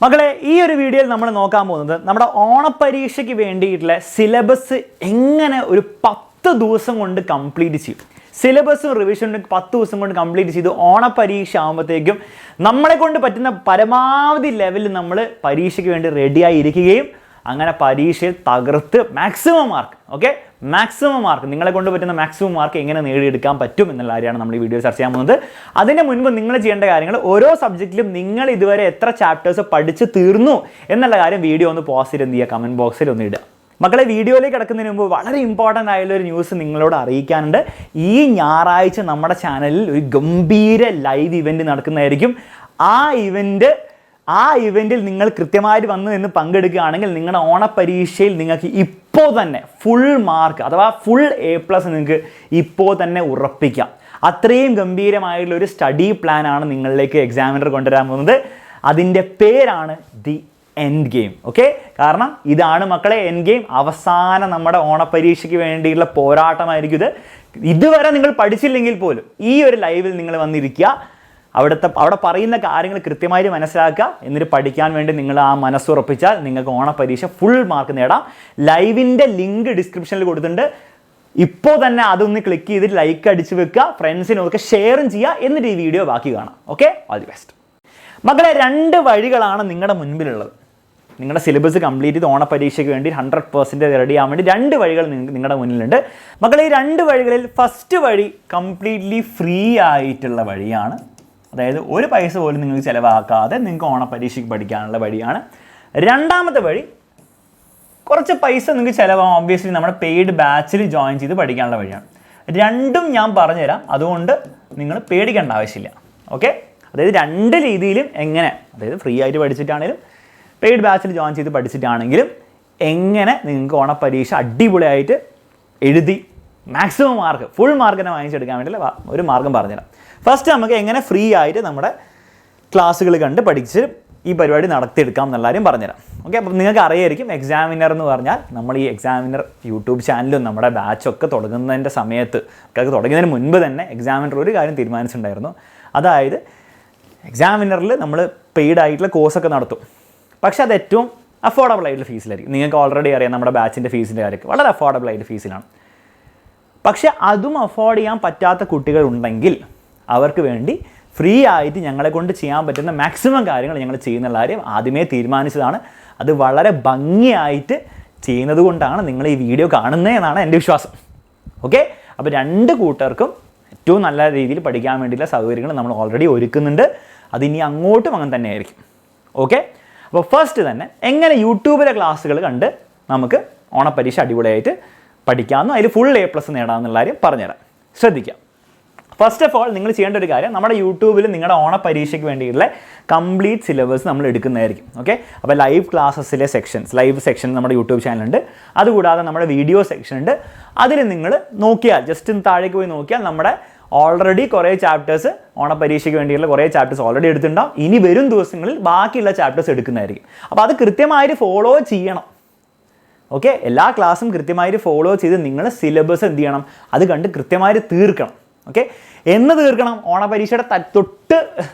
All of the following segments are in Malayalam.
മക്കളെ, ഈ ഒരു വീഡിയോയിൽ നമ്മൾ നോക്കാൻ പോകുന്നത് നമ്മുടെ ഓണപ്പരീക്ഷയ്ക്ക് വേണ്ടിയിട്ടുള്ള സിലബസ് എങ്ങനെ ഒരു 10 ദിവസം കൊണ്ട് കംപ്ലീറ്റ് ചെയ്യും. സിലബസും റിവിഷനും 10 ദിവസം കൊണ്ട് കംപ്ലീറ്റ് ചെയ്ത് ഓണപ്പരീക്ഷ ആകുമ്പോഴത്തേക്കും നമ്മളെ കൊണ്ട് പറ്റുന്ന പരമാവധി ലെവലിൽ നമ്മൾ പരീക്ഷയ്ക്ക് വേണ്ടി റെഡിയായി ഇരിക്കുകയും അങ്ങനെ പരീക്ഷയിൽ തകർത്ത് മാക്സിമം മാർക്ക് നിങ്ങളെ കൊണ്ട് പറ്റുന്ന മാക്സിമം മാർക്ക് എങ്ങനെ നേടിയെടുക്കാൻ പറ്റും എന്നുള്ള കാര്യമാണ് നമ്മൾ ഈ വീഡിയോ ചർച്ച ചെയ്യാൻ പോകുന്നത്. അതിന് മുൻപ് നിങ്ങൾ ചെയ്യേണ്ട കാര്യങ്ങൾ, ഓരോ സബ്ജക്റ്റിലും നിങ്ങൾ ഇതുവരെ എത്ര ചാപ്റ്റേഴ്സ് പഠിച്ച് തീർന്നു എന്നുള്ള കാര്യം വീഡിയോ ഒന്ന് പോസ്റ്റ് ചെയ്ത് എന്ത് ചെയ്യുക, കമൻറ്റ് ബോക്സിൽ ഒന്ന് ഇടുക. മക്കളെ, വീഡിയോയിലേക്ക് കിടക്കുന്നതിന് മുമ്പ് വളരെ ഇമ്പോർട്ടൻ്റ് ആയുള്ള ഒരു ന്യൂസ് നിങ്ങളോട് അറിയിക്കാനുണ്ട്. ഈ ഞായറാഴ്ച നമ്മുടെ ചാനലിൽ ഒരു ഗംഭീര ലൈവ് ഇവൻറ്റ് നടക്കുന്നതായിരിക്കും. ആ ഇവൻറ്റിൽ നിങ്ങൾ കൃത്യമായിട്ട് വന്ന് നിന്ന് പങ്കെടുക്കുകയാണെങ്കിൽ നിങ്ങളുടെ ഓണപ്പരീക്ഷയിൽ നിങ്ങൾക്ക് ഇപ്പോൾ തന്നെ ഫുൾ മാർക്ക് അഥവാ ഫുൾ A+ നിങ്ങൾക്ക് ഇപ്പോൾ തന്നെ ഉറപ്പിക്കാം. അത്രയും ഗംഭീരമായിട്ടുള്ള ഒരു സ്റ്റഡി പ്ലാനാണ് നിങ്ങളിലേക്ക് എക്സാമിനർ കൊണ്ടുവരാൻ പോകുന്നത്. അതിൻ്റെ പേരാണ് ദി എൻഡ് ഗെയിം. കാരണം ഇതാണ് മക്കളെ എൻഡ് ഗെയിം. അവസാനം നമ്മുടെ ഓണപ്പരീക്ഷയ്ക്ക് വേണ്ടിയുള്ള പോരാട്ടമായിരിക്കും ഇത്. ഇതുവരെ നിങ്ങൾ പഠിച്ചില്ലെങ്കിൽ പോലും ഈ ഒരു ലൈവിൽ നിങ്ങൾ വന്നിരിക്കുക, അവിടെ പറയുന്ന കാര്യങ്ങൾ കൃത്യമായിട്ട് മനസ്സിലാക്കുക, എന്നിട്ട് പഠിക്കാൻ വേണ്ടി നിങ്ങൾ ആ മനസ്സുറപ്പിച്ചാൽ നിങ്ങൾക്ക് ഓണപ്പരീക്ഷ ഫുൾ മാർക്ക് നേടാം. ലൈവിൻ്റെ ലിങ്ക് ഡിസ്ക്രിപ്ഷനിൽ കൊടുത്തിട്ടുണ്ട്. ഇപ്പോൾ തന്നെ അതൊന്ന് ക്ലിക്ക് ചെയ്തിട്ട് ലൈക്ക് അടിച്ച് വെക്കുക, ഫ്രണ്ട്സിനൊക്കെ ഷെയറും ചെയ്യുക, എന്നിട്ട് ഈ വീഡിയോ ബാക്കി കാണാം. All the best. മക്കളെ, 2 വഴികളാണ് നിങ്ങളുടെ മുൻപിലുള്ളത്. നിങ്ങളുടെ സിലബസ് കംപ്ലീറ്റ് ചെയ്ത് ഓണപ്പരീക്ഷയ്ക്ക് വേണ്ടി 100% റെഡി ആവാൻ വേണ്ടി 2 വഴികൾ നിങ്ങളുടെ മുന്നിലുണ്ട്. മക്കളെ, ഈ 2 വഴികളിൽ ഫസ്റ്റ് വഴി കംപ്ലീറ്റ്ലി ഫ്രീ ആയിട്ടുള്ള വഴിയാണ്. അതായത് ഒരു പൈസ പോലും നിങ്ങൾക്ക് ചിലവാക്കാതെ നിങ്ങൾക്ക് ഓണപ്പരീക്ഷയ്ക്ക് പഠിക്കാനുള്ള വഴിയാണ്. രണ്ടാമത്തെ വഴി കുറച്ച് പൈസ നിങ്ങൾക്ക് ചിലവാകും, ഒബ്വിയസ്ലി നമ്മുടെ പെയ്ഡ് ബാച്ചിൽ ജോയിൻ ചെയ്ത് പഠിക്കാനുള്ള വഴിയാണ്. രണ്ടും ഞാൻ പറഞ്ഞുതരാം, അതുകൊണ്ട് നിങ്ങൾ പേടിക്കേണ്ട ആവശ്യമില്ല. അതായത് 2 രീതിയിലും എങ്ങനെ, അതായത് ഫ്രീ ആയിട്ട് പഠിച്ചിട്ടാണെങ്കിലും പെയ്ഡ് ബാച്ചിൽ ജോയിൻ ചെയ്ത് പഠിച്ചിട്ടാണെങ്കിലും എങ്ങനെ നിങ്ങൾക്ക് ഓണപ്പരീക്ഷ അടിപൊളിയായിട്ട് എഴുതി മാക്സിമം മാർക്ക് ഫുൾ മാർക്കിനെ വാങ്ങിച്ചെടുക്കാൻ വേണ്ടിയുള്ള ഒരു മാർഗ്ഗം പറഞ്ഞുതരാം. ഫസ്റ്റ് നമുക്ക് എങ്ങനെ ഫ്രീ ആയിട്ട് നമ്മുടെ ക്ലാസ്സുകൾ കണ്ട് പഠിച്ച് ഈ പരിപാടി നടത്തിയെടുക്കാം എന്നുള്ള കാര്യം പറഞ്ഞുതരാം. അപ്പം നിങ്ങൾക്ക് അറിയായിരിക്കും, എക്സാമിനർ എന്ന് പറഞ്ഞാൽ നമ്മൾ ഈ എക്സാമിനർ യൂട്യൂബ് ചാനലും നമ്മുടെ ബാച്ചൊക്കെ തുടങ്ങുന്നതിൻ്റെ സമയത്ത് തുടങ്ങുന്നതിന് മുൻപ് തന്നെ എക്സാമിനർ ഒരു കാര്യം തീരുമാനിച്ചിട്ടുണ്ടായിരുന്നു. അതായത് എക്സാമിനറിൽ നമ്മൾ പെയ്ഡ് ആയിട്ടുള്ള കോഴ്സൊക്കെ നടത്തും, പക്ഷേ അത് ഏറ്റവും അഫോർഡബിൾ ആയിട്ടുള്ള ഫീസിലായിരിക്കും. നിങ്ങൾക്ക് ഓൾറെഡി അറിയാം നമ്മുടെ ബാച്ചിൻ്റെ ഫീസിൻ്റെ കാര്യമൊക്കെ വളരെ അഫോർഡബിൾ ആയിട്ട് ഫീസിലാണ്. പക്ഷേ അതും അഫോർഡ് ചെയ്യാൻ പറ്റാത്ത കുട്ടികളുണ്ടെങ്കിൽ അവർക്ക് വേണ്ടി ഫ്രീ ആയിട്ട് ഞങ്ങളെ കൊണ്ട് ചെയ്യാൻ പറ്റുന്ന മാക്സിമം കാര്യങ്ങൾ ഞങ്ങൾ ചെയ്യുന്നുള്ള കാര്യം ആദ്യമേ തീരുമാനിച്ചതാണ്. അത് വളരെ ഭംഗിയായിട്ട് ചെയ്യുന്നത് കൊണ്ടാണ് നിങ്ങൾ ഈ വീഡിയോ കാണുന്നതെന്നാണ് എൻ്റെ വിശ്വാസം. അപ്പോൾ 2 കൂട്ടർക്കും ഏറ്റവും നല്ല രീതിയിൽ പഠിക്കാൻ വേണ്ടിയുള്ള സൗകര്യങ്ങൾ നമ്മൾ ഓൾറെഡി ഒരുക്കുന്നുണ്ട്. അതിനി അങ്ങോട്ടും അങ്ങനെ തന്നെ ആയിരിക്കും. അപ്പോൾ ഫസ്റ്റ് തന്നെ എങ്ങനെ യൂട്യൂബിലെ ക്ലാസ്സുകൾ കണ്ട് നമുക്ക് ഓണപ്പരീക്ഷ അടിപൊളിയായിട്ട് പഠിക്കാമെന്നും അതിൽ ഫുൾ A+ നേടാമെന്നുള്ള കാര്യം പറഞ്ഞുതരാം. ശ്രദ്ധിക്കാം. ഫസ്റ്റ് ഓഫ് ഓൾ നിങ്ങൾ ചെയ്യേണ്ട ഒരു കാര്യം, നമ്മുടെ യൂട്യൂബിൽ നിങ്ങളുടെ ഓണപ്പരീക്ഷയ്ക്ക് വേണ്ടിയിട്ടുള്ള കംപ്ലീറ്റ് സിലബസ് നമ്മൾ എടുക്കുന്നതായിരിക്കും. അപ്പോൾ ലൈവ് ക്ലാസ്സസിലെ ലൈവ് സെക്ഷൻ നമ്മുടെ യൂട്യൂബ് ചാനലുണ്ട്. അതുകൂടാതെ നമ്മുടെ വീഡിയോ സെക്ഷൻ ഉണ്ട്. അതിൽ നിങ്ങൾ നോക്കിയാൽ, ജസ്റ്റ് താഴേക്ക് പോയി നോക്കിയാൽ നമ്മുടെ ഓൾറെഡി കുറേ ചാപ്റ്റേഴ്സ് ഓണപ്പരീക്ഷയ്ക്ക് വേണ്ടിയുള്ള കുറേ ചാപ്റ്റേഴ്സ് ഓൾറെഡി എടുത്തിട്ടുണ്ടാവും. ഇനി വരും ദിവസങ്ങളിൽ ബാക്കിയുള്ള ചാപ്റ്റേഴ്സ് എടുക്കുന്നതായിരിക്കും. അപ്പോൾ അത് കൃത്യമായിട്ട് ഫോളോ ചെയ്യണം. എല്ലാ ക്ലാസ്സും കൃത്യമായിട്ട് ഫോളോ ചെയ്ത് നിങ്ങൾ സിലബസ് എന്ത് ചെയ്യണം, അത് കണ്ട് കൃത്യമായിട്ട് തീർക്കണം. എന്ന് തീർക്കണം, ഓണപരീക്ഷയുടെ തൊട്ട്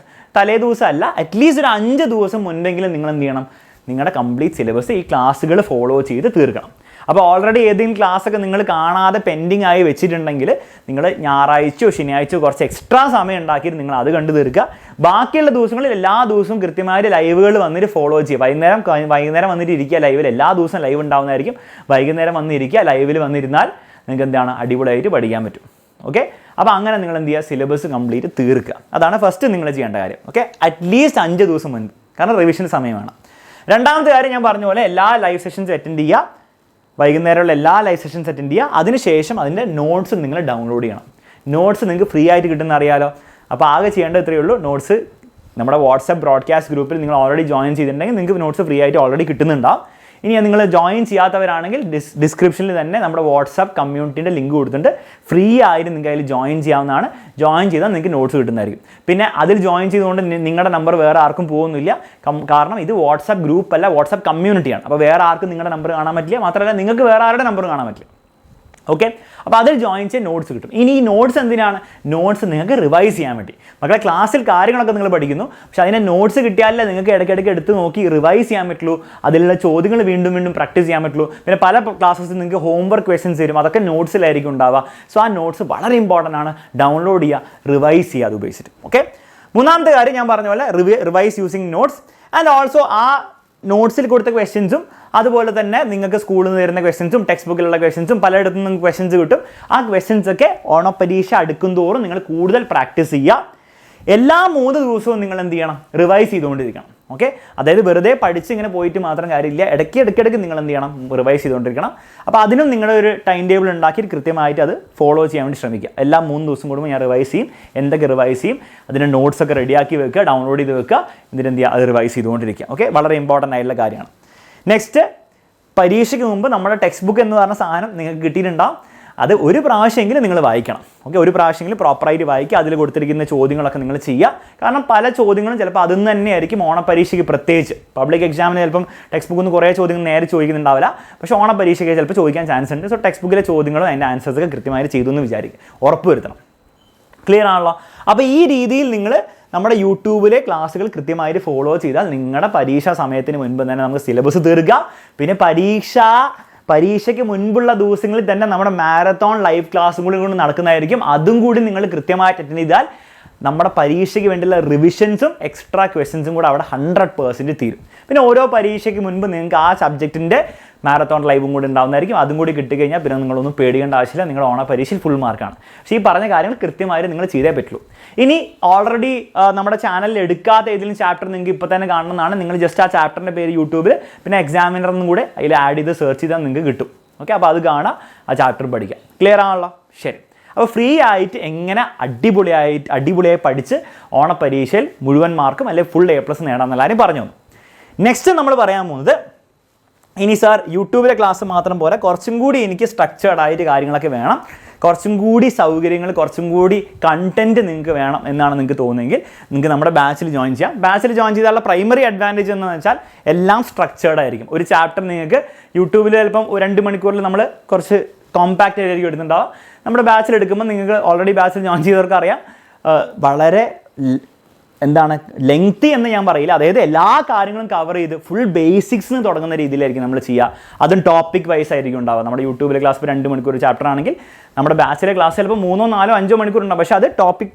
തലേ ദിവസം അല്ല, അറ്റ്ലീസ്റ്റ് ഒരു 5 ദിവസം മുൻപെങ്കിലും നിങ്ങൾ എന്ത് ചെയ്യണം, നിങ്ങളുടെ കംപ്ലീറ്റ് സിലബസ് ഈ ക്ലാസ്സുകൾ ഫോളോ ചെയ്ത് തീർക്കണം. അപ്പോൾ ഓൾറെഡി ഏതെങ്കിലും ക്ലാസ്സൊക്കെ നിങ്ങൾ കാണാതെ പെൻഡിങ് ആയി വെച്ചിട്ടുണ്ടെങ്കിൽ നിങ്ങൾ ഞായറാഴ്ചയോ ശനിയാഴ്ചയോ കുറച്ച് എക്സ്ട്രാ സമയം ഉണ്ടാക്കിയിട്ട് നിങ്ങൾ അത് കണ്ടു തീർക്കുക. ബാക്കിയുള്ള ദിവസങ്ങളിൽ എല്ലാ ദിവസവും കൃത്യമായിട്ട് ലൈവുകൾ വന്നിട്ട് ഫോളോ ചെയ്യുക. വൈകുന്നേരം വന്നിട്ട് ഇരിക്കുക ലൈവിൽ. എല്ലാ ദിവസവും ലൈവ് ഉണ്ടാകുന്നതായിരിക്കും. വൈകുന്നേരം വന്നിരിക്കുക, ലൈവിൽ വന്നിരുന്നാൽ നിങ്ങൾക്ക് എന്താണ് അടിപൊളിയായിട്ട് പഠിക്കാൻ പറ്റും. അപ്പോൾ അങ്ങനെ നിങ്ങൾ എന്ത് ചെയ്യുക, സിലബസ് കംപ്ലീറ്റ് തീർക്കുക. അതാണ് ഫസ്റ്റ് നിങ്ങൾ ചെയ്യേണ്ട കാര്യം. അറ്റ്ലീസ്റ്റ് 5 ദിവസം മുൻപ്, കാരണം റിവിഷന് സമയം വേണം. രണ്ടാമത്തെ കാര്യം ഞാൻ പറഞ്ഞ പോലെ എല്ലാ ലൈവ് സെഷൻസ് അറ്റൻഡ് ചെയ്യുക. വൈകുന്നേരമുള്ള എല്ലാ ലൈവ് സെഷൻസ് അറ്റൻഡ് ചെയ്യുക. അതിനുശേഷം അതിൻ്റെ നോട്ട്സ് നിങ്ങൾ ഡൗൺലോഡ് ചെയ്യണം. നോട്ട്സ് നിങ്ങൾക്ക് ഫ്രീ ആയിട്ട് കിട്ടുന്ന അറിയാലോ. അപ്പോൾ ആകെ ചെയ്യേണ്ടത് ഇത്രയേ ഉള്ളൂ. നോട്ട്സ് നമ്മുടെ വാട്സാപ്പ് ബ്രോഡ്കാസ്റ്റ് ഗ്രൂപ്പിൽ നിങ്ങൾ ഓൾറെഡി ജോയിൻ ചെയ്തിട്ടുണ്ടെങ്കിൽ നിങ്ങൾക്ക് നോട്ട്സ് ഫ്രീ ആയിട്ട് ഓൾറെഡി കിട്ടുന്നുണ്ടാവും. ഇനി നിങ്ങൾ ജോയിൻ ചെയ്യാത്തവരാണെങ്കിൽ ഡിസ്ക്രിപ്ഷനിൽ തന്നെ നമ്മുടെ വാട്സാപ്പ് കമ്മ്യൂണിറ്റീൻ്റെ ലിങ്ക് കൊടുത്തിട്ടുണ്ട്. ഫ്രീ ആയിട്ട് നിങ്ങൾക്ക് അതിൽ ജോയിൻ ചെയ്യാവുന്നതാണ്. ജോയിൻ ചെയ്താൽ നിങ്ങൾക്ക് നോട്ട്സ് കിട്ടുന്നതായിരിക്കും. പിന്നെ അതിൽ ജോയിൻ ചെയ്തുകൊണ്ട് നിങ്ങളുടെ നമ്പർ വേറെ ആർക്കും പോകുന്നില്ല. കാരണം ഇത് വാട്സാപ്പ് ഗ്രൂപ്പ് അല്ല, വാട്സാപ്പ് കമ്മ്യൂണിറ്റിയാണ്. അപ്പോൾ വേറെ ആർക്കും നിങ്ങളുടെ നമ്പർ കാണാൻ പറ്റില്ല. മാത്രമല്ല നിങ്ങൾക്ക് വേറെ ആരുടെ നമ്പർ കാണാൻ പറ്റില്ല. ഓക്കെ, അപ്പോൾ അതിൽ ജോയിൻ ചെയ്യാൻ നോട്ട്സ് കിട്ടും. ഇനി ഈ നോട്ട്സ് എന്തിനാണ്? നോട്ട്സ് നിങ്ങൾക്ക് റിവൈസ് ചെയ്യാൻ വേണ്ടി. മക്കളെ ക്ലാസ്സിൽ കാര്യങ്ങളൊക്കെ നിങ്ങൾ പഠിക്കുന്നു, പക്ഷേ അതിനെ നോട്ട്സ് കിട്ടിയാലേ നിങ്ങൾക്ക് ഇടയ്ക്കിടയ്ക്ക് എടുത്ത് നോക്കി റിവൈസ് ചെയ്യാൻ പറ്റുള്ളൂ, അതിലുള്ള ചോദ്യങ്ങൾ വീണ്ടും വീണ്ടും പ്രാക്ടീസ് ചെയ്യാൻ പറ്റുള്ളൂ. പിന്നെ പല ക്ലാസ്സസിൽ നിങ്ങൾക്ക് ഹോംവർക്ക് ക്വസ്റ്റ്യൻസ് തരും, അതൊക്കെ നോട്ട്സിലായിരിക്കും ഉണ്ടാവുക. സോ ആ നോട്ട്സ് വളരെ ഇമ്പോർട്ടൻ്റ് ആണ്, ഡൗൺലോഡ് ചെയ്യുക, റിവൈസ് ചെയ്യുക അത് ഉപയോഗിച്ചിട്ട്. ഓക്കെ, മൂന്നാമത്തെ കാര്യം ഞാൻ പറഞ്ഞ പോലെ revise using notes and also ആ നോട്ട്സിൽ കൊടുത്ത ക്വസ്റ്റ്യൻസും അതുപോലെ തന്നെ നിങ്ങൾക്ക് സ്കൂളിൽ നിന്ന് തരുന്ന ക്വസ്റ്റ്യൻസും ടെക്സ്റ്റ് ബുക്കിലുള്ള ക്വസ്റ്റ്യൻസും പലയിടത്തും നിങ്ങൾക്ക് ക്വസ്റ്റ്യൻസ് കിട്ടും. ആ ക്വസ്റ്റ്യൻസ് ഒക്കെ ഓണപ്പരീക്ഷ അടുക്കും തോറും നിങ്ങൾ കൂടുതൽ പ്രാക്ടീസ് ചെയ്യുക. എല്ലാ 3 ദിവസവും നിങ്ങൾ എന്ത് ചെയ്യണം? റിവൈസ് ചെയ്തുകൊണ്ടിരിക്കണം. ഓക്കെ, അതായത് വെറുതെ പഠിച്ച് ഇങ്ങനെ പോയിട്ട് മാത്രം കാര്യമില്ല, ഇടയ്ക്കിടയ്ക്ക് നിങ്ങൾ എന്ത് ചെയ്യണം? റിവൈസ് ചെയ്തുകൊണ്ടിരിക്കണം. അപ്പോൾ അതിനും നിങ്ങളൊരു ടൈം ടേബിൾ ഉണ്ടാക്കി കൃത്യമായിട്ട് അത് ഫോളോ ചെയ്യാൻ വേണ്ടി ശ്രമിക്കുക. എല്ലാ 3 ദിവസം കൂടുമ്പോൾ ഞാൻ റിവൈസ് ചെയ്യും, എന്തൊക്കെ റിവൈസ് ചെയ്യും, അതിൻ്റെ നോട്ട്സൊക്കെ റെഡിയാക്കി വെക്കുക, ഡൗൺലോഡ് ചെയ്ത് വെക്കുക, എന്നിട്ട് എന്ത് ചെയ്യുക? അത് റിവൈസ് ചെയ്തുകൊണ്ടിരിക്കുക. ഓക്കെ, വളരെ ഇമ്പോർട്ടൻ്റ് ആയിട്ടുള്ള കാര്യമാണ്. നെക്സ്റ്റ്, പരീക്ഷയ്ക്ക് മുമ്പ് നമ്മുടെ ടെക്സ്റ്റ് ബുക്ക് എന്ന് പറഞ്ഞ സാധനം നിങ്ങൾക്ക് കിട്ടിയിട്ടുണ്ടാവും. അത് ഒരു പ്രാവശ്യമെങ്കിലും നിങ്ങൾ വായിക്കണം. ഓക്കെ, ഒരു പ്രാവശ്യമെങ്കിലും പ്രോപ്പറായിട്ട് വായിക്കുക, അതിൽ കൊടുത്തിരിക്കുന്ന ചോദ്യങ്ങളൊക്കെ നിങ്ങൾ ചെയ്യുക. കാരണം പല ചോദ്യങ്ങളും ചിലപ്പോൾ അതിൽ നിന്ന് തന്നെയായിരിക്കും ഓണപ്പരീക്ഷയ്ക്ക്, പ്രത്യേകിച്ച് പബ്ലിക് എക്സാമിന് ചിലപ്പം ടെക്സ്റ്റ് ബുക്കിൽ നിന്ന് കുറേ ചോദ്യങ്ങൾ നേരെ ചോദിക്കുന്നുണ്ടാവില്ല, പക്ഷേ ഓണപ്പരീക്ഷയ്ക്ക് ചിലപ്പോൾ ചോദിക്കാൻ ചാൻസ് ഉണ്ട്. സോ ടെക്സ്റ്റ് ബുക്കിലെ ചോദ്യങ്ങളും അതിൻ്റെ ആൻസേഴ്സൊക്കെ കൃത്യമായിട്ട് ചെയ്തു എന്ന് വിചാരിക്കുക, ഉറപ്പ് വരുത്തണം. ക്ലിയർ ആണല്ലോ? അപ്പോൾ ഈ രീതിയിൽ നിങ്ങൾ നമ്മുടെ യൂട്യൂബിലെ ക്ലാസ്സുകൾ കൃത്യമായിട്ട് ഫോളോ ചെയ്താൽ നിങ്ങളുടെ പരീക്ഷാ സമയത്തിന് മുൻപ് തന്നെ നമുക്ക് സിലബസ് തീർക്കുക. പിന്നെ പരീക്ഷയ്ക്ക് മുൻപുള്ള ദിവസങ്ങളിൽ തന്നെ നമ്മുടെ മാരത്തോൺ ലൈവ് ക്ലാസ്സും കൂടി നടക്കുന്നതായിരിക്കും. അതും കൂടി നിങ്ങൾ കൃത്യമായിട്ട് അറ്റൻഡ് ചെയ്താൽ നമ്മുടെ പരീക്ഷയ്ക്ക് വേണ്ടിയുള്ള റിവിഷൻസും എക്സ്ട്രാ ക്വസ്റ്റ്യൻസും കൂടെ അവിടെ 100% തീരും. പിന്നെ ഓരോ പരീക്ഷയ്ക്ക് മുൻപ് നിങ്ങൾക്ക് ആ സബ്ജക്റ്റിൻ്റെ മാരത്തോൺ ലൈവും കൂടി ഉണ്ടാവുന്നതായിരിക്കും. അതും കൂടി കിട്ടിക്കഴിഞ്ഞാൽ പിന്നെ നിങ്ങളൊന്നും പേടിക്കേണ്ട ആവശ്യമില്ല, നിങ്ങളുടെ ഓണപരീക്ഷയിൽ ഫുൾ മാർക്കാണ്. പക്ഷേ ഈ പറഞ്ഞ കാര്യങ്ങൾ കൃത്യമായിട്ട് നിങ്ങൾ ചെയ്തേ പറ്റുള്ളൂ. ഇനി ഓൾറെഡി നമ്മുടെ ചാനലിൽ എടുക്കാത്ത ഏതെങ്കിലും ചാപ്റ്റർ നിങ്ങൾക്ക് ഇപ്പോൾ തന്നെ കാണണമെന്നാണ്, നിങ്ങൾ ജസ്റ്റ് ആ ചാപ്റ്ററിൻ്റെ പേര് യൂട്യൂബിൽ പിന്നെ എക്സാമിനർ എന്നും കൂടെ അതിൽ ആഡ് ചെയ്ത് സെർച്ച് ചെയ്താൽ നിങ്ങൾക്ക് കിട്ടും. ഓക്കെ, അപ്പോൾ അത് കാണാം, ആ ചാപ്റ്റർ പഠിക്കാം. ക്ലിയർ ആണല്ലോ? ശരി. അപ്പോൾ ഫ്രീ ആയിട്ട് എങ്ങനെ അടിപൊളിയായി പഠിച്ച് ഓണപരീക്ഷയിൽ മുഴുവൻ മാർക്കും അല്ലെങ്കിൽ ഫുൾ A+ നേടാമെന്നെല്ലാവരും പറഞ്ഞു. നെക്സ്റ്റ് നമ്മൾ പറയാൻ പോകുന്നത്, ഇനി സാർ യൂട്യൂബിലെ ക്ലാസ് മാത്രം പോലെ കുറച്ചും കൂടി എനിക്ക് സ്ട്രക്ചേർഡ് ആയിട്ട് കാര്യങ്ങളൊക്കെ വേണം, കുറച്ചും കൂടി സൗകര്യങ്ങൾ, കുറച്ചും കൂടി കണ്ടൻറ്റ് നിങ്ങൾക്ക് വേണം എന്നാണ് നിങ്ങൾക്ക് തോന്നുമെങ്കിൽ നിങ്ങൾക്ക് നമ്മുടെ ബാച്ചിൽ ജോയിൻ ചെയ്യാം. ബാച്ചിൽ ജോയിൻ ചെയ്താലുള്ള പ്രൈമറി അഡ്വാൻറ്റേജ് എന്ന് വെച്ചാൽ എല്ലാം സ്ട്രക്ചേർഡ് ആയിരിക്കും. ഒരു ചാപ്റ്റർ നിങ്ങൾക്ക് യൂട്യൂബിൽ ചിലപ്പം 2 മണിക്കൂറിൽ നമ്മൾ കുറച്ച് കോമ്പാക്റ്റ് ആയിരിക്കും എടുത്തിട്ടുണ്ടാവും. നമ്മുടെ ബാച്ചിൽ എടുക്കുമ്പോൾ നിങ്ങൾക്ക് ഓൾറെഡി ബാച്ചിൽ ജോയിൻ ചെയ്തവർക്ക് അറിയാം, വളരെ ലെങ്തി എന്ന് ഞാൻ പറയില്ല, അതായത് എല്ലാ കാര്യങ്ങളും കവർ ചെയ്ത് ഫുൾ ബേസിക്സിന് തുടങ്ങുന്ന രീതിയിലായിരിക്കും നമ്മൾ ചെയ്യുക. അതും ടോപ്പിക് വൈസ് ആയിരിക്കും ഉണ്ടാവുക. നമ്മുടെ യൂട്യൂബിലെ ക്ലാസ് ഇപ്പോൾ 2 മണിക്കൂർ ചാപ്റ്റർ ആണെങ്കിൽ നമ്മുടെ ബാച്ചിലെ ക്ലാസ് ചിലപ്പോൾ 3, 4, 5 മണിക്കൂർ ഉണ്ടാവും. പക്ഷേ അത് ടോപ്പിക്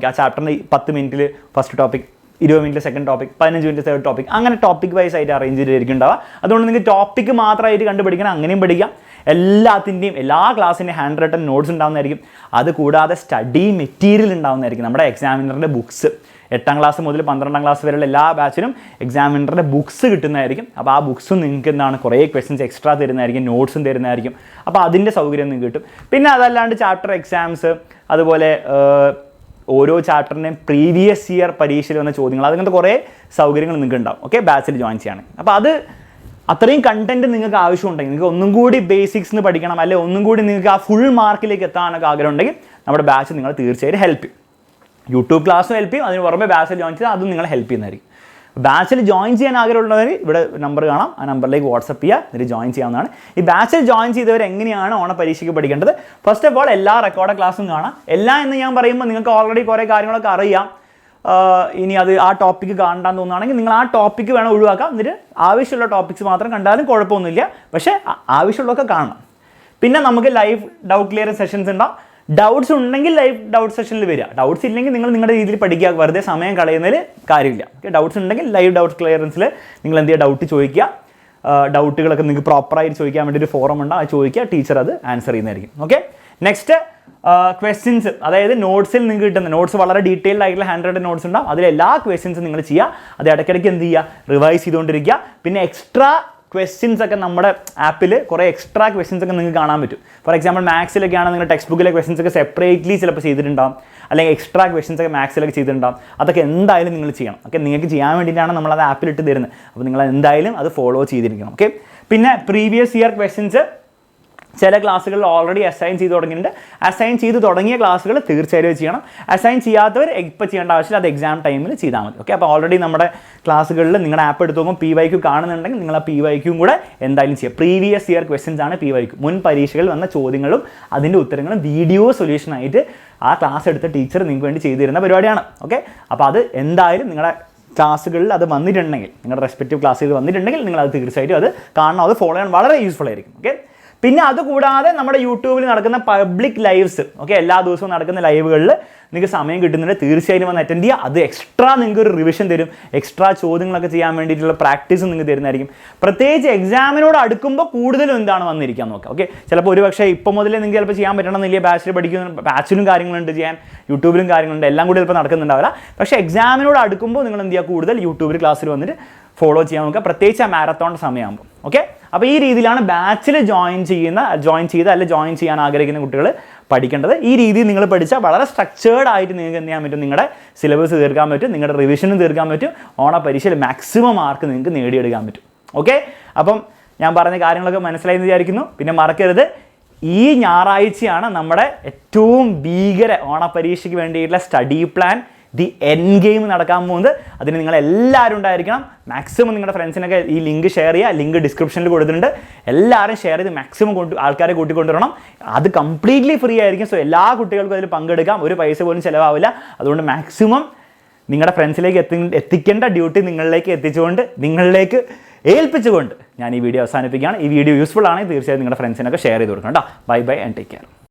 ആ ചാപ്റ്ററിന് 10 മിനിറ്റിൽ ഫസ്റ്റ് ടോപ്പിക്, 20 മിനിറ്റിൽ second topic, 15 minute third topic, അങ്ങനെ ടോപ്പിക് വൈസ് ആയിട്ട് അറേഞ്ച് ചെയ്തിരിക്കും ഉണ്ടാവുക. അതുകൊണ്ട് നിങ്ങൾക്ക് ടോപ്പിക്ക് മാത്രമായിട്ട് കണ്ടുപിടിക്കണം, അങ്ങനെയും പഠിക്കാം. എല്ലാ ക്ലാസ്സിൻ്റെയും ഹാൻഡ് റിട്ടൺ നോട്ട്സ് ഉണ്ടാവുന്നതായിരിക്കും. അതുകൂടാതെ സ്റ്റഡി മെറ്റീരിയൽ ഉണ്ടാവുന്നതായിരിക്കും. നമ്മുടെ എക്സാമിനറിൻ്റെ ബുക്സ് 8ാം ക്ലാസ് മുതൽ 12ാം ക്ലാസ് വരെയുള്ള എല്ലാ ബാച്ചിനും എക്സാമിനറിൻ്റെ ബുക്സ് കിട്ടുന്നതായിരിക്കും. അപ്പോൾ ആ ബുക്സും നിങ്ങൾക്ക് കുറേ ക്വസ്റ്റ്യൻസ് എക്സ്ട്രാ തരുന്നതായിരിക്കും, നോട്ട്സും തരുന്നതായിരിക്കും. അപ്പോൾ അതിൻ്റെ സൗകര്യം നിങ്ങൾക്ക് കിട്ടും. പിന്നെ അതല്ലാണ്ട് ചാപ്റ്റർ എക്സാംസ്, അതുപോലെ ഓരോ ചാപ്റ്ററിൻ്റെയും പ്രീവിയസ് ഇയർ പരീക്ഷയിൽ വന്ന ചോദ്യങ്ങൾ, അങ്ങനത്തെ കുറേ സൗകര്യങ്ങൾ നിങ്ങൾക്ക് ഉണ്ടാവും. ഓക്കെ, ബാച്ചിൽ ജോയിൻ ചെയ്യുകയാണെങ്കിൽ. അപ്പോൾ അത് അത്രയും കണ്ടൻറ്റ് നിങ്ങൾക്ക് ആവശ്യമുണ്ടെങ്കിൽ, നിങ്ങൾക്ക് ഒന്നും കൂടി ബേസിക്സിന് പഠിക്കണം, അല്ലെങ്കിൽ ഒന്നും കൂടി നിങ്ങൾക്ക് ആ ഫുൾ മാർക്കിലേക്ക് എത്താനൊക്കെ ആഗ്രഹം ഉണ്ടെങ്കിൽ നമ്മുടെ ബാച്ച് നിങ്ങൾ തീർച്ചയായിട്ടും ഹെൽപ്പ് ചെയ്യും. യൂട്യൂബ് ക്ലാസ്സും ഹെൽപ്പ് ചെയ്യും, അതിന് പുറമെ ബാച്ചിൽ ജോയിൻ ചെയ്താൽ അതും നിങ്ങളെ ഹെൽപ്പ് ചെയ്യുന്നതായിരിക്കും. ബാച്ചിൽ ജോയിൻ ചെയ്യാൻ ആഗ്രഹമുള്ളവർ ഇവിടെ നമ്പർ കാണാം, ആ നമ്പറിലേക്ക് വാട്സപ്പ് ചെയ്യുക, എന്നിട്ട് ജോയിൻ ചെയ്യാവുന്നതാണ്. ഈ ബാച്ചിൽ ജോയിൻ ചെയ്തവർ എങ്ങനെയാണ് ഓണപരീക്ഷയ്ക്ക് പഠിക്കേണ്ടത്? ഫസ്റ്റ് ഓഫ് ഓൾ എല്ലാ റെക്കോർഡ് ക്ലാസ്സും കാണാം. എന്ന് ഞാൻ പറയുമ്പോൾ നിങ്ങൾക്ക് ഓൾറെഡി കുറേ കാര്യങ്ങളൊക്കെ അറിയാം. ഇനി അത് ആ ടോപ്പിക്ക് കാണാൻ തോന്നുകയാണെങ്കിൽ നിങ്ങൾ ആ ടോപ്പിക്ക് വേണം ഒഴിവാക്കാം, എന്നിട്ട് ആവശ്യമുള്ള ടോപ്പിക്സ് മാത്രം കണ്ടാലും കുഴപ്പമൊന്നുമില്ല. പക്ഷേ ആവശ്യമുള്ളതൊക്കെ കാണണം. പിന്നെ നമുക്ക് ലൈവ് ഡൗട്ട് ക്ലിയറിംഗ് സെഷൻസ് ഉണ്ടാവും. ഡൗട്ട്സ് ഉണ്ടെങ്കിൽ ലൈവ് ഡൗട്ട് സെഷനിൽ വരിക, ഡൗട്ട്സ് ഇല്ലെങ്കിൽ നിങ്ങൾ നിങ്ങളുടെ രീതിയിൽ പഠിക്കുക, വെറുതെ സമയം കളയുന്നതിൽ കാര്യമില്ല. ഓക്കെ, ഡൗട്ട്സ് ഉണ്ടെങ്കിൽ ലൈവ് ഡൗട്ട് ക്ലിയറൻസിൽ നിങ്ങൾ എന്ത് ചെയ്യുക, ഡൗട്ട് ചോദിക്കുക. ഡൗട്ടുകളൊക്കെ നിങ്ങൾക്ക് പ്രോപ്പറായിട്ട് ചോദിക്കാൻ വേണ്ടി ഒരു ഫോറം ഉണ്ടാവും, അത് ചോദിക്കുക, ടീച്ചർ അത് ആൻസർ ചെയ്യുന്നതായിരിക്കും. ഓക്കെ, നെക്സ്റ്റ് ക്വസ്റ്റ്യൻസ്, അതായത് നോട്ട്സിൽ നിങ്ങൾക്ക് കിട്ടുന്ന നോട്ട്സ് വളരെ ഡീറ്റെയിൽഡ് ആയിട്ടുള്ള ഹാൻഡ് റൈറ്റഡ് നോട്ട്സ് ഉണ്ടാവും. അതിലെല്ലാ ക്വസ്റ്റ്യൻസും നിങ്ങൾ ചെയ്യുക, അത് ഇടയ്ക്കിടയ്ക്ക് എന്ത് ചെയ്യുക, റിവൈസ് ചെയ്തുകൊണ്ടിരിക്കുക. പിന്നെ എക്സ്ട്രാ ക്വസ്റ്റ്യൻസ് ഒക്കെ നമ്മുടെ ആപ്പിൽ കുറേ എക്സ്ട്രാ ക്വസ്റ്റ്യൻസ് ഒക്കെ നിങ്ങൾക്ക് കാണാൻ പറ്റും. ഫോർ എക്സാമ്പിൾ മാത്സിലൊക്കെയാണ് നിങ്ങൾ ടെക്സ്റ്റ് ബുക്കിലെ ക്വസ്റ്റ്യൻസ് ഒക്കെ സെപ്പറേറ്റ്ലി ചിലപ്പോൾ ചെയ്തിട്ടുണ്ടാകും, അല്ലെങ്കിൽ എക്സ്ട്രാ ക്വസ്റ്റ്യൻസ് ഒക്കെ മാത്സിലൊക്കെ ചെയ്തിട്ടുണ്ടാകും. അതൊക്കെ എന്തായാലും നിങ്ങൾ ചെയ്യണം. ഓക്കെ, നിങ്ങൾക്ക് ചെയ്യാൻ വേണ്ടിയിട്ടാണ് നമ്മളത് ആപ്പിലിട്ട് തരുന്നത്. അപ്പോൾ നിങ്ങൾ എന്തായാലും അത് ഫോളോ ചെയ്തിരിക്കണം. ഓക്കെ, പിന്നെ പ്രീവിയസ് ഇയർ ക്വസ്റ്റ്യൻസ് ചില ക്ലാസ്സുകളിൽ ഓൾറെഡി അസൈൻ ചെയ്ത് തുടങ്ങിയിട്ടുണ്ട്. അസൈൻ ചെയ്ത് തുടങ്ങിയ ക്ലാസ്സുകൾ തീർച്ചയായും ചെയ്യണം. അസൈൻ ചെയ്യാത്തവർ ഇപ്പോൾ ചെയ്യേണ്ട ആവശ്യമില്ല, അത് എക്സാം ടൈമിൽ ചെയ്താൽ മതി. ഓക്കെ, അപ്പോൾ ഓൾറെഡി നമ്മുടെ ക്ലാസ്സുകളിൽ നിങ്ങളുടെ ആപ്പ് എടുത്ത് നോക്കുമ്പോൾ PYQ കാണുന്നുണ്ടെങ്കിൽ നിങ്ങൾ ആ PYQ കൂടെ എന്തായാലും ചെയ്യുക. പ്രീവിയസ് ഇയർ ക്വസ്റ്റ്യൻസ് ആണ് PYQ. മുൻ പരീക്ഷകളിൽ വന്ന ചോദ്യങ്ങളും അതിൻ്റെ ഉത്തരങ്ങളും വീഡിയോ സൊല്യൂഷനായിട്ട് ആ ക്ലാസ് എടുത്ത ടീച്ചർ നിങ്ങൾക്ക് വേണ്ടി ചെയ്തു തരുന്ന പരിപാടിയാണ്. ഓക്കെ, അപ്പോൾ അത് എന്തായാലും നിങ്ങളുടെ ക്ലാസ്സുകളിൽ അത് വന്നിട്ടുണ്ടെങ്കിൽ, നിങ്ങളുടെ റെസ്പെക്റ്റീവ് ക്ലാസ്സുകൾ വന്നിട്ടുണ്ടെങ്കിൽ നിങ്ങൾ അത് തീർച്ചയായിട്ടും അത് കാണണം. അത് ഫോളോ ചെയ്യാൻ വളരെ യൂസ്ഫുൾ ആയിരിക്കും. ഓക്കെ, പിന്നെ അതുകൂടാതെ നമ്മുടെ യൂട്യൂബിൽ നടക്കുന്ന പബ്ലിക് ലൈവ്സ്, ഓക്കെ, എല്ലാ ദിവസവും നടക്കുന്ന ലൈവുകളിൽ നിങ്ങൾക്ക് സമയം കിട്ടുന്നുണ്ട്, തീർച്ചയായും വന്ന് അറ്റൻഡ് ചെയ്യുക. അത് എക്സ്ട്രാ നിങ്ങൾക്ക് ഒരു റിവിഷൻ തരും, എക്സ്ട്രാ ചോദ്യങ്ങളൊക്കെ ചെയ്യാൻ വേണ്ടിയിട്ടുള്ള പ്രാക്ടീസ് നിങ്ങൾക്ക് തരുന്നതായിരിക്കും. പ്രത്യേകിച്ച് എക്സാമിനോട് അടുക്കുമ്പോൾ കൂടുതലും എന്താണ് വന്നിരിക്കാൻ നോക്കുക. ഓക്കെ, ചിലപ്പോൾ ഒരു പക്ഷേ ഇപ്പോൾ മുതലേ നിങ്ങൾക്ക് ചിലപ്പോൾ ചെയ്യാൻ പറ്റണമെന്നില്ല, ബാച്ചിൽ പഠിക്കുന്ന ബാച്ചിലും കാര്യങ്ങളുണ്ട് ചെയ്യാൻ, യൂട്യൂബിലും കാര്യങ്ങളുണ്ട്, എല്ലാം കൂടി ചിലപ്പോൾ നടക്കുന്നുണ്ടാവില്ല. പക്ഷേ എക്സാമിനോട് അടുക്കുമ്പോൾ നിങ്ങൾ എന്ത് ചെയ്യുക, കൂടുതൽ യൂട്യൂബിൽ ക്ലാസ്സിൽ വന്നിട്ട് ഫോളോ ചെയ്യാൻ നോക്കുക, പ്രത്യേകിച്ച് ആ മാരത്തോൺ സമയമാകുമ്പോൾ. ഓക്കെ, അപ്പോൾ ഈ രീതിയിലാണ് ബാച്ചിൽ ജോയിൻ ചെയ്യാൻ ആഗ്രഹിക്കുന്ന കുട്ടികൾ പഠിക്കേണ്ടത്. ഈ രീതിയിൽ നിങ്ങൾ പഠിച്ചാൽ വളരെ സ്ട്രക്ചേർഡ് ആയിട്ട് നിങ്ങൾക്ക് എന്ത് ചെയ്യാൻ പറ്റും, നിങ്ങളുടെ സിലബസ് തീർക്കാൻ പറ്റും, നിങ്ങളുടെ റിവിഷനും തീർക്കാൻ പറ്റും, ഓണപരീക്ഷയിൽ മാക്സിമം മാർക്ക് നിങ്ങൾക്ക് നേടിയെടുക്കാൻ പറ്റും. ഓക്കെ, അപ്പം ഞാൻ പറഞ്ഞ കാര്യങ്ങളൊക്കെ മനസ്സിലായി എന്ന് വിചാരിക്കുന്നു. പിന്നെ മറക്കരുത്, ഈ ഞായറാഴ്ചയാണ് നമ്മുടെ ഏറ്റവും ഭീകര ഓണപരീക്ഷയ്ക്ക് വേണ്ടിയിട്ടുള്ള study plan the N game നടക്കാൻ പോകുന്നത്. അതിന് നിങ്ങളെല്ലാവരും ഉണ്ടായിരിക്കണം. മാക്സിമം നിങ്ങളുടെ ഫ്രണ്ട്സിനൊക്കെ ഈ ലിങ്ക് ഷെയർ ചെയ്യുക. ലിങ്ക് ഡിസ്ക്രിപ്ഷനിൽ കൊടുത്തിട്ടുണ്ട്. എല്ലാവരും ഷെയർ ചെയ്ത് മാക്സിമം ആൾക്കാരെ കൂട്ടിക്കൊണ്ടുവരണം. അത് കംപ്ലീറ്റ്ലി ഫ്രീ ആയിരിക്കും. സോ എല്ലാ കുട്ടികൾക്കും അതിൽ പങ്കെടുക്കാം, ഒരു പൈസ പോലും ചിലവാവില്ല. അതുകൊണ്ട് മാക്സിമം നിങ്ങളുടെ ഫ്രണ്ട്സിലേക്ക് എത്തിക്കേണ്ട ഡ്യൂട്ടി നിങ്ങളിലേക്ക് എത്തിച്ചുകൊണ്ട്, നിങ്ങളിലേക്ക് ഏൽപ്പിച്ചുകൊണ്ട് ഞാൻ ഈ വീഡിയോ അവസാനിപ്പിക്കുകയാണ്. ഈ വീഡിയോ യൂസ്ഫുൾ ആണെങ്കിൽ തീർച്ചയായും നിങ്ങളുടെ ഫ്രണ്ട്സിനൊക്കെ ഷെയർ ചെയ്ത് കൊടുക്കണം കേട്ടോ. Bye bye and take care.